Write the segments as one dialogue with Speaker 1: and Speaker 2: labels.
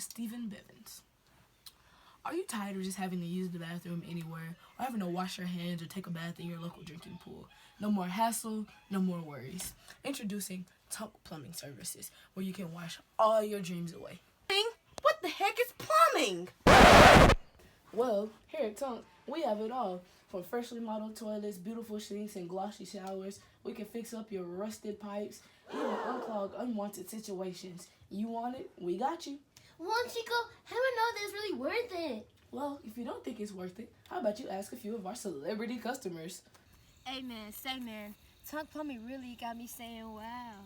Speaker 1: is Stephen Bivens. Are you tired of just having to use the bathroom anywhere, or having to wash your hands or take a bath in your local drinking pool? No more hassle, no more worries. Introducing T.N.K Plumbing Services, where you can wash all your dreams away.
Speaker 2: What the heck is plumbing?
Speaker 1: Well, here at T.N.K, we have it all. From freshly modeled toilets, beautiful sinks, and glossy showers, we can fix up your rusted pipes, even unclog unwanted situations. You want it? We got you.
Speaker 3: Well, Chico, how do I know that it's really worth it?
Speaker 1: Well, if you don't think it's worth it, how about you ask a few of our celebrity customers?
Speaker 3: Hey, man, say, man, T.N.K Plumbing really got me saying, wow.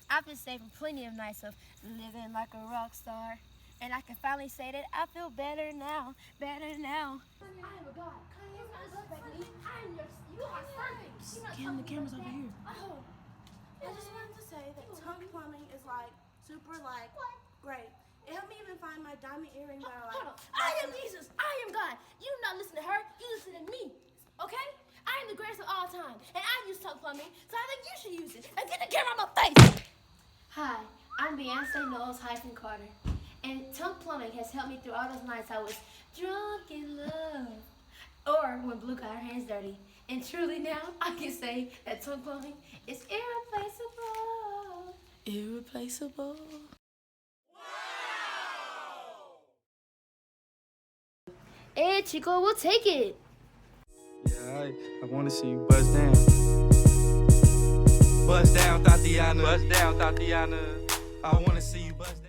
Speaker 3: I've been saving plenty of nights of living like a rock star. And I can finally say that I feel better now, better now. I am a god. Kanye's not disrespecting me. I am your, you are perfect.
Speaker 1: Cam, the camera's over here.
Speaker 2: Oh, I just wanted to say that T.N.K Plumbing is super great. It helped me even find my diamond earring that I like.
Speaker 3: Hold on. I am Jesus. I am God. You do not listen to her. You listen to me. Okay? I am the greatest of all time. And I use T.N.K Plumbing, so I think you should use it. Now get the camera on my face. Hi, I'm Beyonce Knowles-Carter. And T.N.K Plumbing has helped me through all those nights I was drunk in love. Or when Blue got her hands dirty. And truly now, I can say that T.N.K Plumbing is irreplaceable.
Speaker 1: Irreplaceable.
Speaker 3: Hey, Chico, we'll take it.
Speaker 4: Yeah, I want to see you buzz down. Buzz down, Tatiana. Buzz down, Tatiana. I want to see you buzz down.